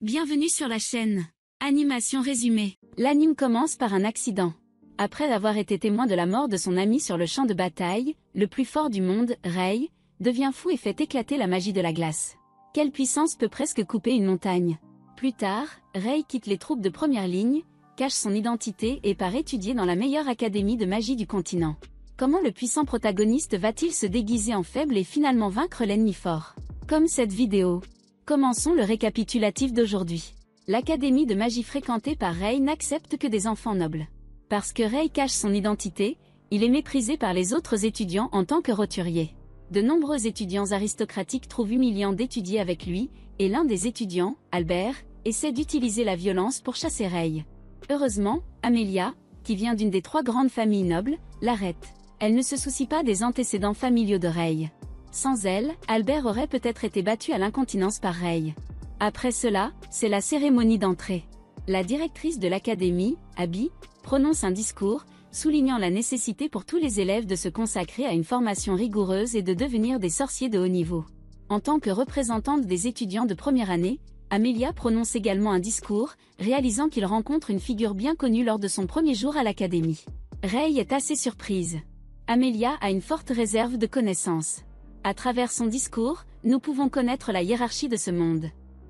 Bienvenue sur la chaîne. Animation résumée. L'anime commence par un accident. Après avoir été témoin de la mort de son ami sur le champ de bataille, le plus fort du monde, Rei, devient fou et fait éclater la magie de la glace. Quelle puissance peut presque couper une montagne? Plus tard, Rei quitte les troupes de première ligne, cache son identité et part étudier dans la meilleure académie de magie du continent. Comment le puissant protagoniste va-t-il se déguiser en faible et finalement vaincre l'ennemi fort? Comme cette vidéo. Commençons le récapitulatif d'aujourd'hui. L'académie de magie fréquentée par Rei n'accepte que des enfants nobles. Parce que Rei cache son identité, il est méprisé par les autres étudiants en tant que roturier. De nombreux étudiants aristocratiques trouvent humiliant d'étudier avec lui, et l'un des étudiants, Albert, essaie d'utiliser la violence pour chasser Rei. Heureusement, Amelia, qui vient d'une des 3 grandes familles nobles, l'arrête. Elle ne se soucie pas des antécédents familiaux de Rei. Sans elle, Albert aurait peut-être été battu à l'incontinence par Rei. Après cela, c'est la cérémonie d'entrée. La directrice de l'académie, Abby, prononce un discours, soulignant la nécessité pour tous les élèves de se consacrer à une formation rigoureuse et de devenir des sorciers de haut niveau. En tant que représentante des étudiants de première année, Amelia prononce également un discours, réalisant qu'il rencontre une figure bien connue lors de son premier jour à l'académie. Rei est assez surprise. Amelia a une forte réserve de connaissances. À travers son discours, nous pouvons connaître la hiérarchie de ce monde.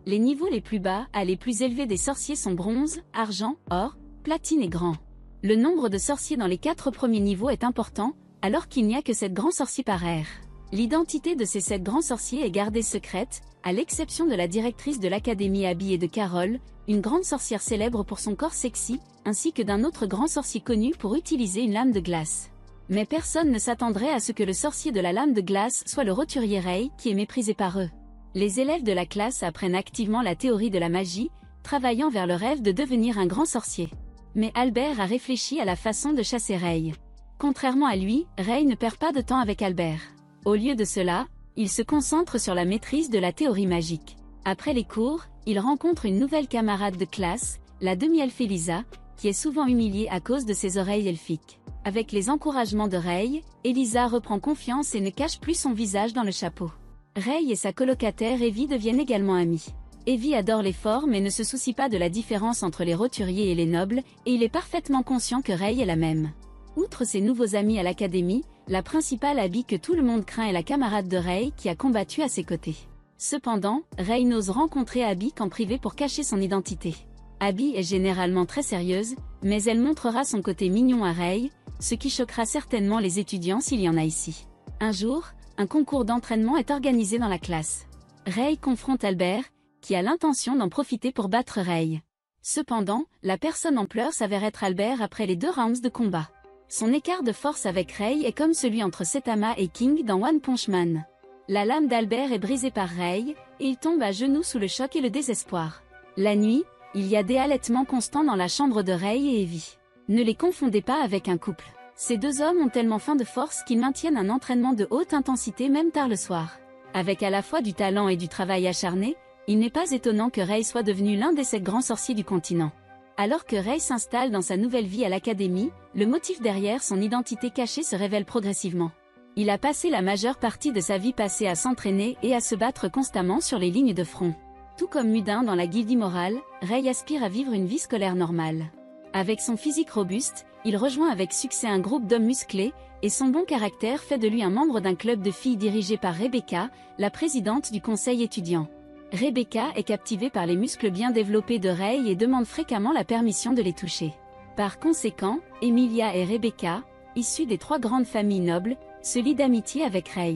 Les niveaux les plus bas à les plus élevés des sorciers sont bronze, argent, or, platine et grand. Le nombre de sorciers dans les 4 premiers niveaux est important, alors qu'il n'y a que 7 grands sorciers par ère. L'identité de ces 7 grands sorciers est gardée secrète, à l'exception de la directrice de l'académie Abby et de Carol, une grande sorcière célèbre pour son corps sexy, ainsi que d'un autre grand sorcier connu pour utiliser une lame de glace. Mais personne ne s'attendrait à ce que le sorcier de la lame de glace soit le roturier Rei, qui est méprisé par eux. Les élèves de la classe apprennent activement la théorie de la magie, travaillant vers le rêve de devenir un grand sorcier. Mais Albert a réfléchi à la façon de chasser Rei. Contrairement à lui, Rei ne perd pas de temps avec Albert. Au lieu de cela, il se concentre sur la maîtrise de la théorie magique. Après les cours, il rencontre une nouvelle camarade de classe, la demi-elfe Elisa, qui est souvent humiliée à cause de ses oreilles elfiques. Avec les encouragements de Rei, Elisa reprend confiance et ne cache plus son visage dans le chapeau. Rei et sa colocataire Evie deviennent également amis. Evie adore les forts mais ne se soucie pas de la différence entre les roturiers et les nobles, et il est parfaitement conscient que Rei est la même. Outre ses nouveaux amis à l'académie, la principale Abby que tout le monde craint est la camarade de Rei qui a combattu à ses côtés. Cependant, Rei n'ose rencontrer Abby qu'en privé pour cacher son identité. Abby est généralement très sérieuse, mais elle montrera son côté mignon à Rei, ce qui choquera certainement les étudiants s'il y en a ici. Un jour, un concours d'entraînement est organisé dans la classe. Rei confronte Albert, qui a l'intention d'en profiter pour battre Rei. Cependant, la personne en pleurs s'avère être Albert après les 2 rounds de combat. Son écart de force avec Rei est comme celui entre Saitama et King dans One Punch Man. La lame d'Albert est brisée par Rei, et il tombe à genoux sous le choc et le désespoir. La nuit, il y a des halètements constants dans la chambre de Rei et Evie. Ne les confondez pas avec un couple. Ces 2 hommes ont tellement faim de force qu'ils maintiennent un entraînement de haute intensité même tard le soir. Avec à la fois du talent et du travail acharné, il n'est pas étonnant que Rei soit devenu l'un des 7 grands sorciers du continent. Alors que Rei s'installe dans sa nouvelle vie à l'académie, le motif derrière son identité cachée se révèle progressivement. Il a passé la majeure partie de sa vie passée à s'entraîner et à se battre constamment sur les lignes de front. Tout comme Mudin dans la guilde immorale, Rei aspire à vivre une vie scolaire normale. Avec son physique robuste, il rejoint avec succès un groupe d'hommes musclés, et son bon caractère fait de lui un membre d'un club de filles dirigé par Rebecca, la présidente du conseil étudiant. Rebecca est captivée par les muscles bien développés de Rei et demande fréquemment la permission de les toucher. Par conséquent, Emilia et Rebecca, issues des 3 grandes familles nobles, se lient d'amitié avec Rei.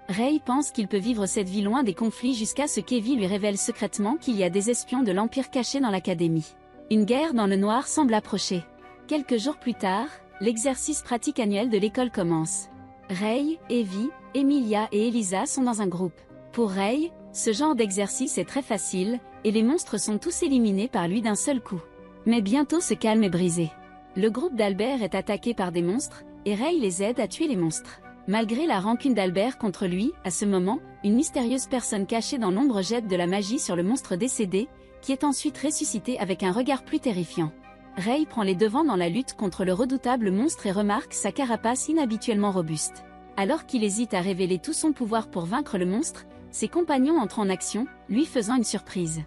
Rei pense qu'il peut vivre cette vie loin des conflits jusqu'à ce qu'Evie lui révèle secrètement qu'il y a des espions de l'Empire cachés dans l'académie. Une guerre dans le noir semble approcher. Quelques jours plus tard, l'exercice pratique annuel de l'école commence. Rei, Evie, Emilia et Elisa sont dans un groupe. Pour Rei, ce genre d'exercice est très facile, et les monstres sont tous éliminés par lui d'un seul coup. Mais bientôt ce calme est brisé. Le groupe d'Albert est attaqué par des monstres, et Rei les aide à tuer les monstres. Malgré la rancune d'Albert contre lui, à ce moment, une mystérieuse personne cachée dans l'ombre jette de la magie sur le monstre décédé, qui est ensuite ressuscité avec un regard plus terrifiant. Rei prend les devants dans la lutte contre le redoutable monstre et remarque sa carapace inhabituellement robuste. Alors qu'il hésite à révéler tout son pouvoir pour vaincre le monstre, ses compagnons entrent en action, lui faisant une surprise.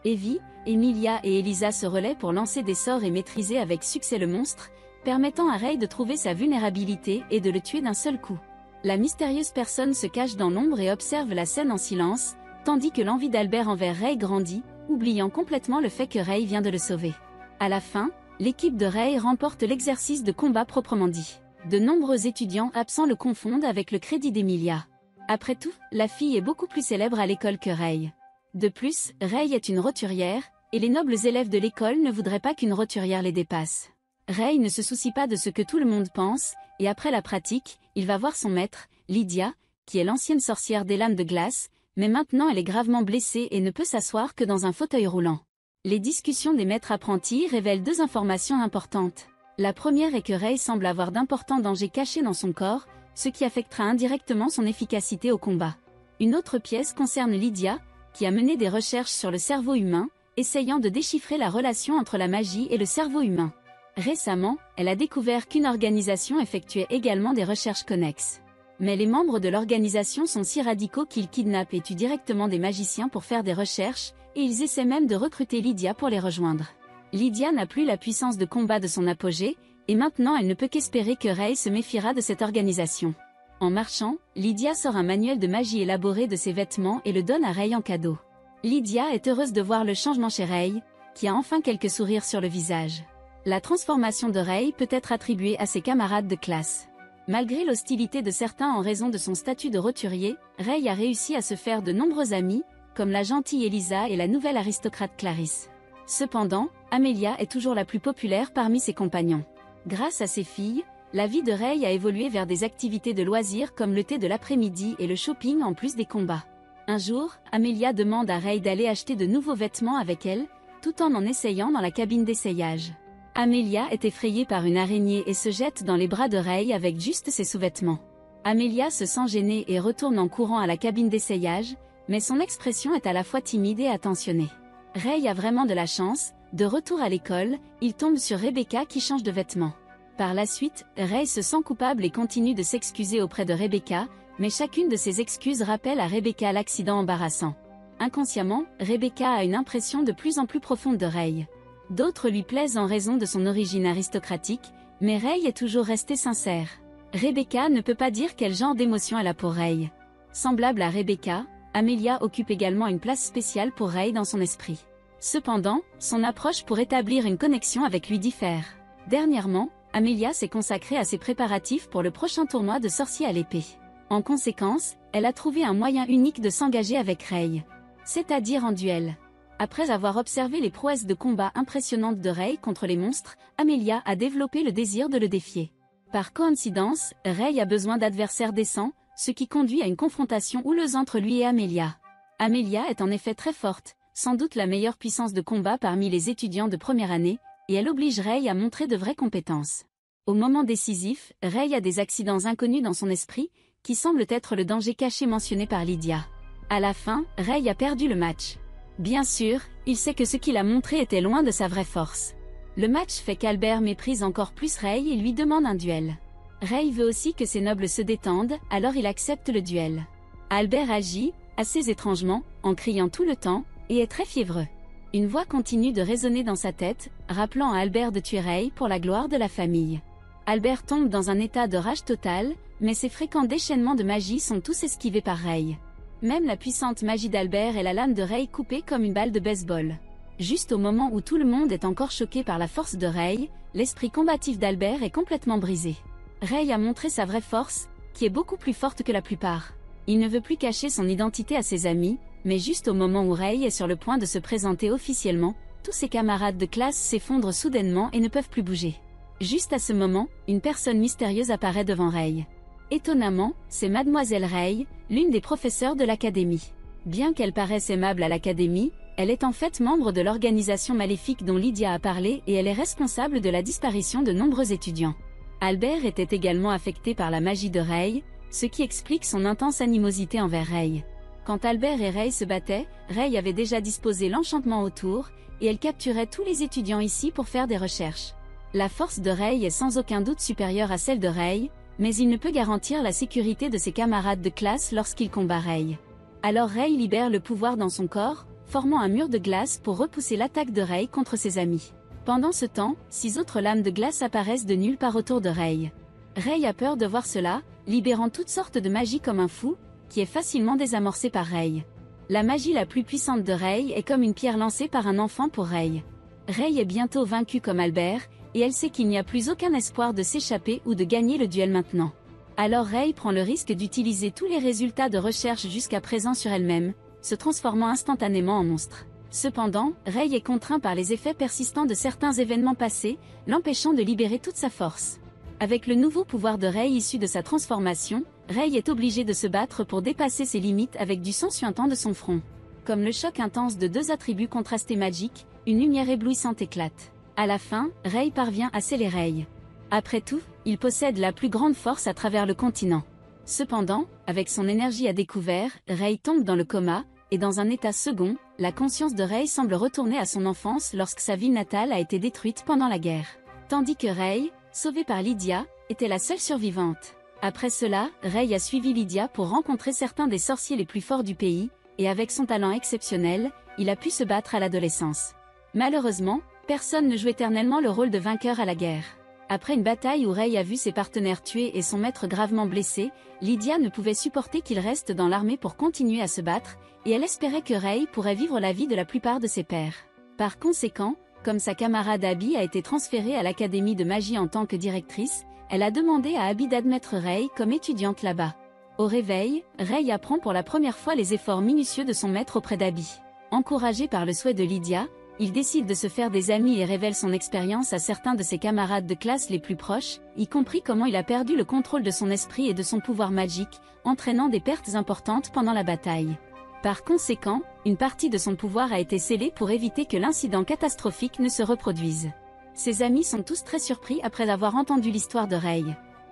Evie, Emilia et Elisa se relaient pour lancer des sorts et maîtriser avec succès le monstre, permettant à Rey de trouver sa vulnérabilité et de le tuer d'un seul coup. La mystérieuse personne se cache dans l'ombre et observe la scène en silence, tandis que l'envie d'Albert envers Rey grandit, oubliant complètement le fait que Rey vient de le sauver. À la fin, l'équipe de Rey remporte l'exercice de combat proprement dit. De nombreux étudiants absents le confondent avec le crédit d'Emilia. Après tout, la fille est beaucoup plus célèbre à l'école que Rey. De plus, Rey est une roturière, et les nobles élèves de l'école ne voudraient pas qu'une roturière les dépasse. Rey ne se soucie pas de ce que tout le monde pense, et après la pratique, il va voir son maître, Lydia, qui est l'ancienne sorcière des lames de glace, mais maintenant elle est gravement blessée et ne peut s'asseoir que dans un fauteuil roulant. Les discussions des maîtres apprentis révèlent deux informations importantes. La première est que Rey semble avoir d'importants dangers cachés dans son corps, ce qui affectera indirectement son efficacité au combat. Une autre pièce concerne Lydia, qui a mené des recherches sur le cerveau humain, essayant de déchiffrer la relation entre la magie et le cerveau humain. Récemment, elle a découvert qu'une organisation effectuait également des recherches connexes. Mais les membres de l'organisation sont si radicaux qu'ils kidnappent et tuent directement des magiciens pour faire des recherches, et ils essaient même de recruter Lydia pour les rejoindre. Lydia n'a plus la puissance de combat de son apogée, et maintenant elle ne peut qu'espérer que Rey se méfiera de cette organisation. En marchant, Lydia sort un manuel de magie élaboré de ses vêtements et le donne à Rey en cadeau. Lydia est heureuse de voir le changement chez Rey, qui a enfin quelques sourires sur le visage. La transformation de Rey peut être attribuée à ses camarades de classe. Malgré l'hostilité de certains en raison de son statut de roturier, Rey a réussi à se faire de nombreux amis, comme la gentille Elisa et la nouvelle aristocrate Clarisse. Cependant, Amelia est toujours la plus populaire parmi ses compagnons. Grâce à ses filles, la vie de Rey a évolué vers des activités de loisirs comme le thé de l'après-midi et le shopping en plus des combats. Un jour, Amelia demande à Rey d'aller acheter de nouveaux vêtements avec elle, tout en essayant dans la cabine d'essayage. Amelia est effrayée par une araignée et se jette dans les bras de Rey avec juste ses sous-vêtements. Amelia se sent gênée et retourne en courant à la cabine d'essayage, mais son expression est à la fois timide et attentionnée. Rey a vraiment de la chance, de retour à l'école, il tombe sur Rebecca qui change de vêtements. Par la suite, Rey se sent coupable et continue de s'excuser auprès de Rebecca, mais chacune de ses excuses rappelle à Rebecca l'accident embarrassant. Inconsciemment, Rebecca a une impression de plus en plus profonde de Rey. D'autres lui plaisent en raison de son origine aristocratique, mais Rey est toujours restée sincère. Rebecca ne peut pas dire quel genre d'émotion elle a pour Rey. Semblable à Rebecca, Amelia occupe également une place spéciale pour Rey dans son esprit. Cependant, son approche pour établir une connexion avec lui diffère. Dernièrement, Amelia s'est consacrée à ses préparatifs pour le prochain tournoi de sorciers à l'épée. En conséquence, elle a trouvé un moyen unique de s'engager avec Rey. C'est-à-dire en duel. Après avoir observé les prouesses de combat impressionnantes de Rey contre les monstres, Amelia a développé le désir de le défier. Par coïncidence, Rey a besoin d'adversaires décents, ce qui conduit à une confrontation houleuse entre lui et Amelia. Amelia est en effet très forte, sans doute la meilleure puissance de combat parmi les étudiants de première année, et elle oblige Rey à montrer de vraies compétences. Au moment décisif, Rey a des accidents inconnus dans son esprit, qui semblent être le danger caché mentionné par Lydia. À la fin, Rey a perdu le match. Bien sûr, il sait que ce qu'il a montré était loin de sa vraie force. Le match fait qu'Albert méprise encore plus Rey et lui demande un duel. Rey veut aussi que ses nobles se détendent, alors il accepte le duel. Albert agit, assez étrangement, en criant tout le temps, et est très fiévreux. Une voix continue de résonner dans sa tête, rappelant à Albert de tuer Rey pour la gloire de la famille. Albert tombe dans un état de rage totale, mais ses fréquents déchaînements de magie sont tous esquivés par Rey. Même la puissante magie d'Albert est la lame de Rey coupée comme une balle de baseball. Juste au moment où tout le monde est encore choqué par la force de Rey, l'esprit combatif d'Albert est complètement brisé. Rey a montré sa vraie force, qui est beaucoup plus forte que la plupart. Il ne veut plus cacher son identité à ses amis, mais juste au moment où Rey est sur le point de se présenter officiellement, tous ses camarades de classe s'effondrent soudainement et ne peuvent plus bouger. Juste à ce moment, une personne mystérieuse apparaît devant Rey. Étonnamment, c'est Mademoiselle Rey, l'une des professeurs de l'académie. Bien qu'elle paraisse aimable à l'académie, elle est en fait membre de l'organisation maléfique dont Lydia a parlé et elle est responsable de la disparition de nombreux étudiants. Albert était également affecté par la magie de Rey, ce qui explique son intense animosité envers Rey. Quand Albert et Rey se battaient, Rey avait déjà disposé l'enchantement autour, et elle capturait tous les étudiants ici pour faire des recherches. La force de Rey est sans aucun doute supérieure à celle de Rey, mais il ne peut garantir la sécurité de ses camarades de classe lorsqu'il combat Rey. Alors Rey libère le pouvoir dans son corps, formant un mur de glace pour repousser l'attaque de Rey contre ses amis. Pendant ce temps, 6 autres lames de glace apparaissent de nulle part autour de Rey. Rey a peur de voir cela, libérant toutes sortes de magie comme un fou, qui est facilement désamorcée par Rey. La magie la plus puissante de Rey est comme une pierre lancée par un enfant pour Rey. Rey est bientôt vaincue comme Albert, et elle sait qu'il n'y a plus aucun espoir de s'échapper ou de gagner le duel maintenant. Alors Rey prend le risque d'utiliser tous les résultats de recherche jusqu'à présent sur elle-même, se transformant instantanément en monstre. Cependant, Rey est contraint par les effets persistants de certains événements passés, l'empêchant de libérer toute sa force. Avec le nouveau pouvoir de Rey issu de sa transformation, Rey est obligé de se battre pour dépasser ses limites avec du sang suintant de son front. Comme le choc intense de 2 attributs contrastés magiques, une lumière éblouissante éclate. À la fin, Rey parvient à sceller Rey. Après tout, il possède la plus grande force à travers le continent. Cependant, avec son énergie à découvert, Rey tombe dans le coma, et dans un état second, la conscience de Rey semble retourner à son enfance lorsque sa ville natale a été détruite pendant la guerre. Tandis que Rey, sauvée par Lydia, était la seule survivante. Après cela, Rey a suivi Lydia pour rencontrer certains des sorciers les plus forts du pays, et avec son talent exceptionnel, il a pu se battre à l'adolescence. Malheureusement, personne ne joue éternellement le rôle de vainqueur à la guerre. Après une bataille où Rey a vu ses partenaires tués et son maître gravement blessé, Lydia ne pouvait supporter qu'il reste dans l'armée pour continuer à se battre, et elle espérait que Rey pourrait vivre la vie de la plupart de ses pairs. Par conséquent, comme sa camarade Abby a été transférée à l'académie de magie en tant que directrice, elle a demandé à Abby d'admettre Rey comme étudiante là-bas. Au réveil, Rey apprend pour la première fois les efforts minutieux de son maître auprès d'Abby. Encouragé par le souhait de Lydia, il décide de se faire des amis et révèle son expérience à certains de ses camarades de classe les plus proches, y compris comment il a perdu le contrôle de son esprit et de son pouvoir magique, entraînant des pertes importantes pendant la bataille. Par conséquent, une partie de son pouvoir a été scellée pour éviter que l'incident catastrophique ne se reproduise. Ses amis sont tous très surpris après avoir entendu l'histoire de Rey.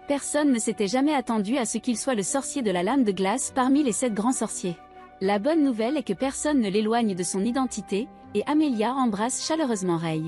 Personne ne s'était jamais attendu à ce qu'il soit le sorcier de la lame de glace parmi les 7 grands sorciers. La bonne nouvelle est que personne ne l'éloigne de son identité, et Amelia embrasse chaleureusement Rey.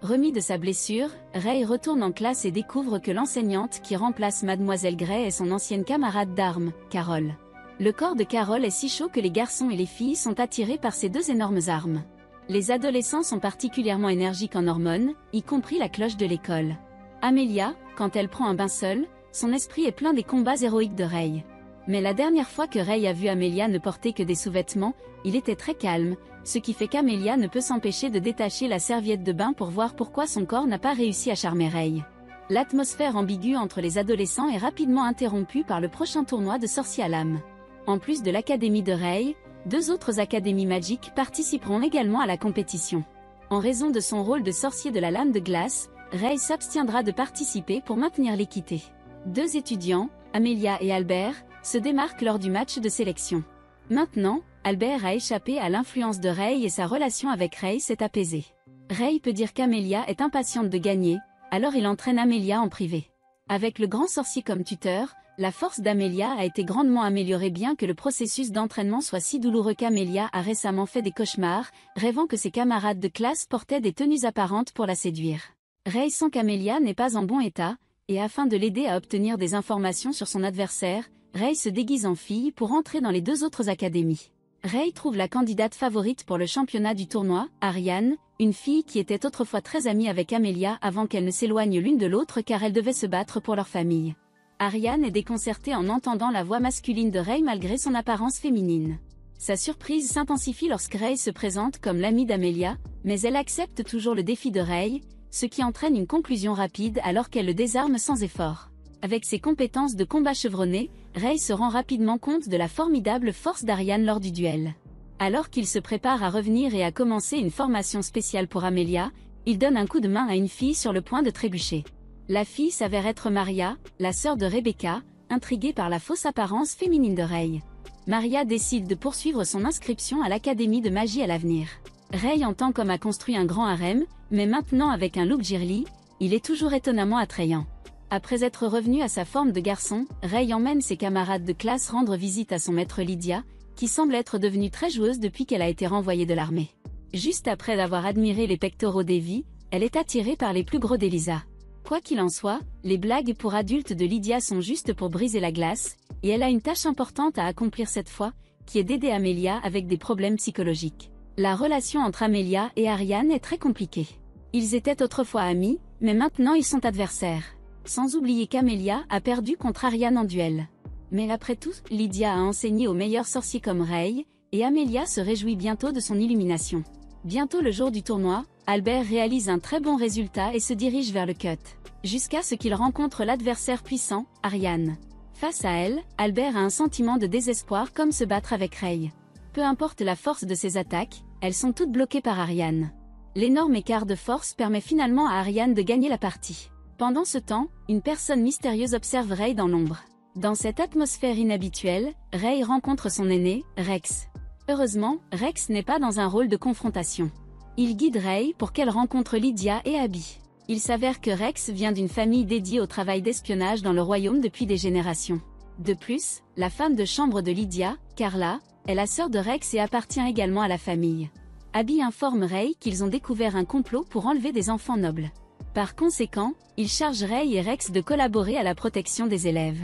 Remis de sa blessure, Rey retourne en classe et découvre que l'enseignante qui remplace Mademoiselle Grey est son ancienne camarade d'armes, Carol. Le corps de Carol est si chaud que les garçons et les filles sont attirés par ces 2 énormes armes. Les adolescents sont particulièrement énergiques en hormones, y compris la cloche de l'école. Amelia, quand elle prend un bain seule, son esprit est plein des combats héroïques de Rey. Mais la dernière fois que Rey a vu Amelia ne porter que des sous-vêtements, il était très calme, ce qui fait qu'Amelia ne peut s'empêcher de détacher la serviette de bain pour voir pourquoi son corps n'a pas réussi à charmer Rey. L'atmosphère ambiguë entre les adolescents est rapidement interrompue par le prochain tournoi de sorciers à l'âme. En plus de l'académie de Rey, 2 autres académies magiques participeront également à la compétition. En raison de son rôle de sorcier de la lame de glace, Rey s'abstiendra de participer pour maintenir l'équité. 2 étudiants, Amelia et Albert, se démarquent lors du match de sélection. Maintenant, Albert a échappé à l'influence de Rey et sa relation avec Rey s'est apaisée. Rey peut dire qu'Amelia est impatiente de gagner, alors il entraîne Amelia en privé. Avec le grand sorcier comme tuteur, la force d'Amelia a été grandement améliorée bien que le processus d'entraînement soit si douloureux qu'Amelia a récemment fait des cauchemars, rêvant que ses camarades de classe portaient des tenues apparentes pour la séduire. Rey sent qu'Amelia n'est pas en bon état, et afin de l'aider à obtenir des informations sur son adversaire, Rey se déguise en fille pour entrer dans les 2 autres académies. Rey trouve la candidate favorite pour le championnat du tournoi, Ariane, une fille qui était autrefois très amie avec Amelia avant qu'elles ne s'éloignent l'une de l'autre car elles devaient se battre pour leur famille. Ariane est déconcertée en entendant la voix masculine de Rey malgré son apparence féminine. Sa surprise s'intensifie lorsque Rey se présente comme l'amie d'Amelia, mais elle accepte toujours le défi de Rey, ce qui entraîne une conclusion rapide alors qu'elle le désarme sans effort. Avec ses compétences de combat chevronnées, Rey se rend rapidement compte de la formidable force d'Ariane lors du duel. Alors qu'il se prépare à revenir et à commencer une formation spéciale pour Amelia, il donne un coup de main à une fille sur le point de trébucher. La fille s'avère être Maria, la sœur de Rebecca, intriguée par la fausse apparence féminine de Rey. Maria décide de poursuivre son inscription à l'académie de magie à l'avenir. Rey entend comme a construit un grand harem, mais maintenant avec un look girly, il est toujours étonnamment attrayant. Après être revenu à sa forme de garçon, Rey emmène ses camarades de classe rendre visite à son maître Lydia, qui semble être devenue très joueuse depuis qu'elle a été renvoyée de l'armée. Juste après avoir admiré les pectoraux d'Evie, elle est attirée par les plus gros d'Elisa. Quoi qu'il en soit, les blagues pour adultes de Lydia sont juste pour briser la glace, et elle a une tâche importante à accomplir cette fois, qui est d'aider Amelia avec des problèmes psychologiques. La relation entre Amelia et Ariane est très compliquée. Ils étaient autrefois amis, mais maintenant ils sont adversaires. Sans oublier qu'Amelia a perdu contre Ariane en duel. Mais après tout, Lydia a enseigné aux meilleurs sorciers comme Ray, et Amelia se réjouit bientôt de son illumination. Bientôt le jour du tournoi, Albert réalise un très bon résultat et se dirige vers le cut. Jusqu'à ce qu'il rencontre l'adversaire puissant, Ariane. Face à elle, Albert a un sentiment de désespoir comme se battre avec Ray. Peu importe la force de ses attaques, elles sont toutes bloquées par Ariane. L'énorme écart de force permet finalement à Ariane de gagner la partie. Pendant ce temps, une personne mystérieuse observe Ray dans l'ombre. Dans cette atmosphère inhabituelle, Ray rencontre son aîné, Rex. Heureusement, Rex n'est pas dans un rôle de confrontation. Il guide Ray pour qu'elle rencontre Lydia et Abby. Il s'avère que Rex vient d'une famille dédiée au travail d'espionnage dans le royaume depuis des générations. De plus, la femme de chambre de Lydia, Carla, est la sœur de Rex et appartient également à la famille. Abby informe Ray qu'ils ont découvert un complot pour enlever des enfants nobles. Par conséquent, il charge Ray et Rex de collaborer à la protection des élèves.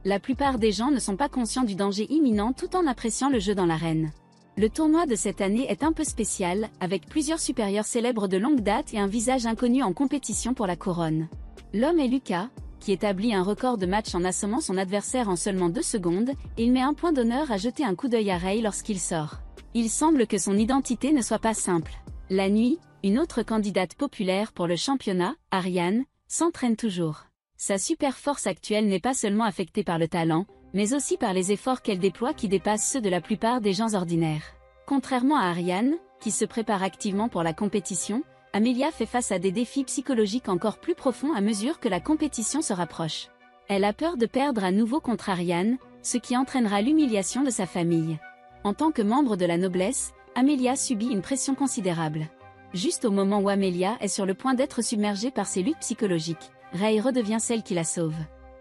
La plupart des gens ne sont pas conscients du danger imminent tout en appréciant le jeu dans l'arène. Le tournoi de cette année est un peu spécial, avec plusieurs supérieurs célèbres de longue date et un visage inconnu en compétition pour la couronne. L'homme est Lucas, qui établit un record de match en assommant son adversaire en seulement 2 secondes, et il met un point d'honneur à jeter un coup d'œil à Ray lorsqu'il sort. Il semble que son identité ne soit pas simple. La nuit, une autre candidate populaire pour le championnat, Ariane, s'entraîne toujours. Sa super force actuelle n'est pas seulement affectée par le talent, mais aussi par les efforts qu'elle déploie qui dépassent ceux de la plupart des gens ordinaires. Contrairement à Ariane, qui se prépare activement pour la compétition, Amelia fait face à des défis psychologiques encore plus profonds à mesure que la compétition se rapproche. Elle a peur de perdre à nouveau contre Ariane, ce qui entraînera l'humiliation de sa famille. En tant que membre de la noblesse, Amelia subit une pression considérable. Juste au moment où Amelia est sur le point d'être submergée par ses luttes psychologiques, Ray redevient celle qui la sauve.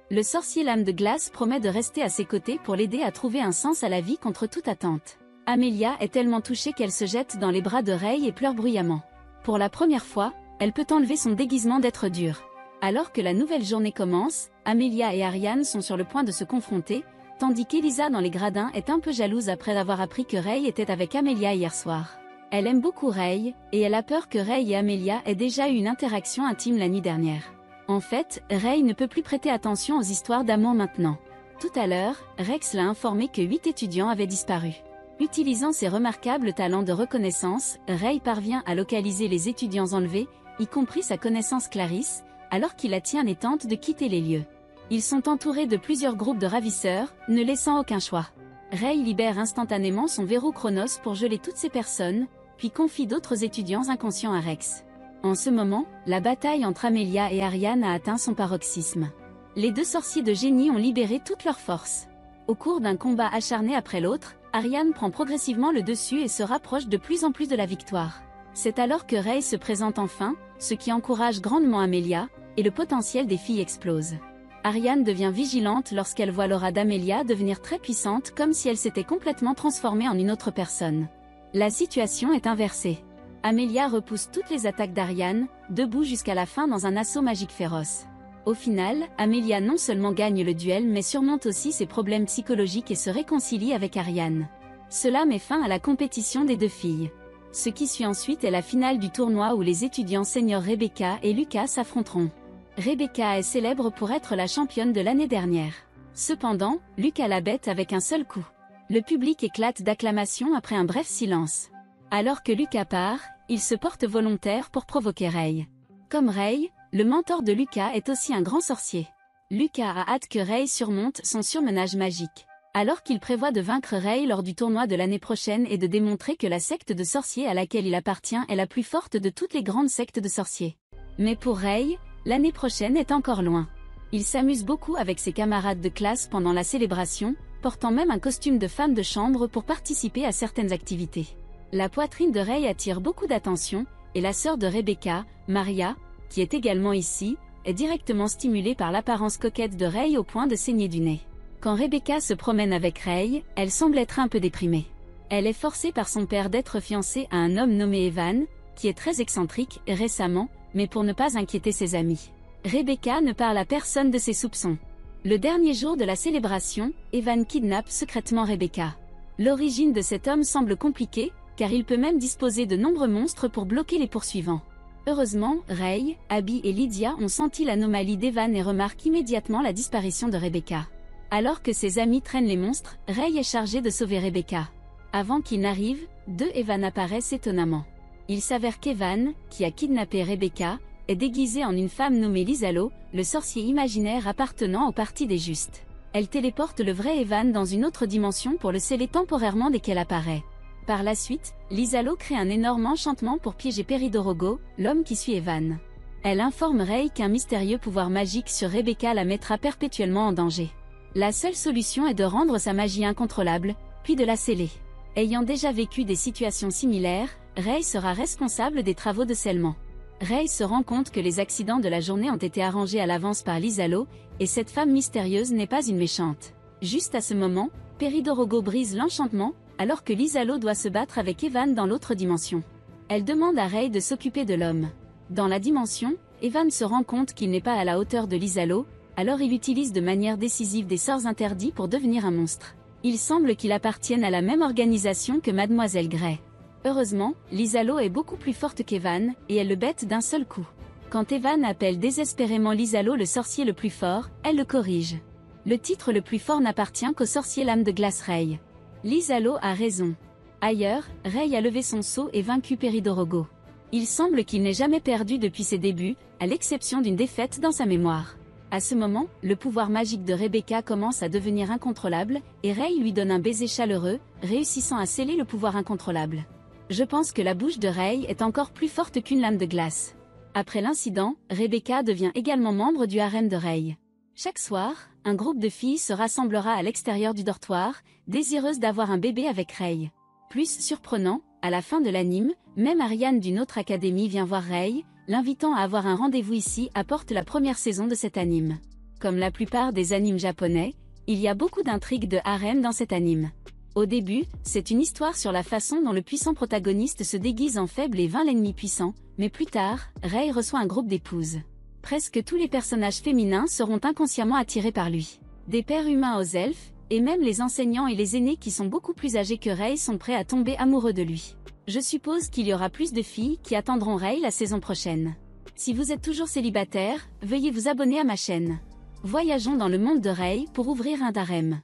Le sorcier Lame de Glace promet de rester à ses côtés pour l'aider à trouver un sens à la vie contre toute attente. Amelia est tellement touchée qu'elle se jette dans les bras de Ray et pleure bruyamment. Pour la première fois, elle peut enlever son déguisement d'être dure. Alors que la nouvelle journée commence, Amelia et Ariane sont sur le point de se confronter, tandis qu'Elisa dans les gradins est un peu jalouse après avoir appris que Ray était avec Amelia hier soir. Elle aime beaucoup Ray, et elle a peur que Ray et Amelia aient déjà eu une interaction intime la nuit dernière. En fait, Ray ne peut plus prêter attention aux histoires d'amour maintenant. Tout à l'heure, Rex l'a informé que 8 étudiants avaient disparu. Utilisant ses remarquables talents de reconnaissance, Ray parvient à localiser les étudiants enlevés, y compris sa connaissance Clarisse, alors qu'il la tient et tente de quitter les lieux. Ils sont entourés de plusieurs groupes de ravisseurs, ne laissant aucun choix. Ray libère instantanément son verrou Chronos pour geler toutes ces personnes, puis confie d'autres étudiants inconscients à Rex. En ce moment, la bataille entre Amelia et Ariane a atteint son paroxysme. Les 2 sorciers de génie ont libéré toute leur force. Au cours d'un combat acharné après l'autre, Ariane prend progressivement le dessus et se rapproche de plus en plus de la victoire. C'est alors que Ray se présente enfin, ce qui encourage grandement Amelia, et le potentiel des filles explose. Ariane devient vigilante lorsqu'elle voit l'aura d'Amelia devenir très puissante comme si elle s'était complètement transformée en une autre personne. La situation est inversée. Amelia repousse toutes les attaques d'Ariane, debout jusqu'à la fin dans un assaut magique féroce. Au final, Amelia non seulement gagne le duel mais surmonte aussi ses problèmes psychologiques et se réconcilie avec Ariane. Cela met fin à la compétition des 2 filles. Ce qui suit ensuite est la finale du tournoi où les étudiants seniors Rebecca et Lucas s'affronteront. Rebecca est célèbre pour être la championne de l'année dernière. Cependant, Lucas la bête avec un seul coup. Le public éclate d'acclamations après un bref silence. Alors que Lucas part, il se porte volontaire pour provoquer Ray. Comme Ray, le mentor de Lucas est aussi un grand sorcier. Lucas a hâte que Ray surmonte son surmenage magique. Alors qu'il prévoit de vaincre Ray lors du tournoi de l'année prochaine et de démontrer que la secte de sorciers à laquelle il appartient est la plus forte de toutes les grandes sectes de sorciers. Mais pour Ray, l'année prochaine est encore loin. Il s'amuse beaucoup avec ses camarades de classe pendant la célébration, portant même un costume de femme de chambre pour participer à certaines activités. La poitrine de Ray attire beaucoup d'attention, et la sœur de Rebecca, Maria, qui est également ici, est directement stimulée par l'apparence coquette de Ray au point de saigner du nez. Quand Rebecca se promène avec Ray, elle semble être un peu déprimée. Elle est forcée par son père d'être fiancée à un homme nommé Evan, qui est très excentrique, récemment, mais pour ne pas inquiéter ses amis. Rebecca ne parle à personne de ses soupçons. Le dernier jour de la célébration, Evan kidnappe secrètement Rebecca. L'origine de cet homme semble compliquée, car il peut même disposer de nombreux monstres pour bloquer les poursuivants. Heureusement, Ray, Abby et Lydia ont senti l'anomalie d'Evan et remarquent immédiatement la disparition de Rebecca. Alors que ses amis traînent les monstres, Ray est chargé de sauver Rebecca. Avant qu'il n'arrive, Evan apparaissent étonnamment. Il s'avère qu'Evan, qui a kidnappé Rebecca, est déguisé en une femme nommée Lizalo, le sorcier imaginaire appartenant au Parti des Justes. Elle téléporte le vrai Evan dans une autre dimension pour le sceller temporairement dès qu'elle apparaît. Par la suite, Lizalo crée un énorme enchantement pour piéger Peridorogo, l'homme qui suit Evan. Elle informe Ray qu'un mystérieux pouvoir magique sur Rebecca la mettra perpétuellement en danger. La seule solution est de rendre sa magie incontrôlable, puis de la sceller. Ayant déjà vécu des situations similaires, Ray sera responsable des travaux de scellement. Ray se rend compte que les accidents de la journée ont été arrangés à l'avance par Lizalo, et cette femme mystérieuse n'est pas une méchante. Juste à ce moment, Peridorogo brise l'enchantement, alors que Lizalo doit se battre avec Evan dans l'autre dimension. Elle demande à Ray de s'occuper de l'homme. Dans la dimension, Evan se rend compte qu'il n'est pas à la hauteur de Lizalo, alors il utilise de manière décisive des sorts interdits pour devenir un monstre. Il semble qu'il appartienne à la même organisation que Mademoiselle Grey. Heureusement, Lizalo est beaucoup plus forte qu'Evan, et elle le bête d'un seul coup. Quand Evan appelle désespérément Lizalo le sorcier le plus fort, elle le corrige. Le titre le plus fort n'appartient qu'au sorcier lame de glace Ray. Lizalo a raison. Ailleurs, Ray a levé son sceau et vaincu Peridorogo. Il semble qu'il n'ait jamais perdu depuis ses débuts, à l'exception d'une défaite dans sa mémoire. À ce moment, le pouvoir magique de Rebecca commence à devenir incontrôlable, et Ray lui donne un baiser chaleureux, réussissant à sceller le pouvoir incontrôlable. Je pense que la bouche de Ray est encore plus forte qu'une lame de glace. Après l'incident, Rebecca devient également membre du harem de Ray. Chaque soir, un groupe de filles se rassemblera à l'extérieur du dortoir, désireuses d'avoir un bébé avec Ray. Plus surprenant, à la fin de l'anime, même Ariane d'une autre académie vient voir Ray, l'invitant à avoir un rendez-vous ici apporte la première saison de cet anime. Comme la plupart des animes japonais, il y a beaucoup d'intrigues de harem dans cet anime. Au début, c'est une histoire sur la façon dont le puissant protagoniste se déguise en faible et vainc l'ennemi puissant, mais plus tard, Ray reçoit un groupe d'épouses. Presque tous les personnages féminins seront inconsciemment attirés par lui. Des pères humains aux elfes, et même les enseignants et les aînés qui sont beaucoup plus âgés que Ray sont prêts à tomber amoureux de lui. Je suppose qu'il y aura plus de filles qui attendront Ray la saison prochaine. Si vous êtes toujours célibataire, veuillez vous abonner à ma chaîne. Voyageons dans le monde de Ray pour ouvrir un harem.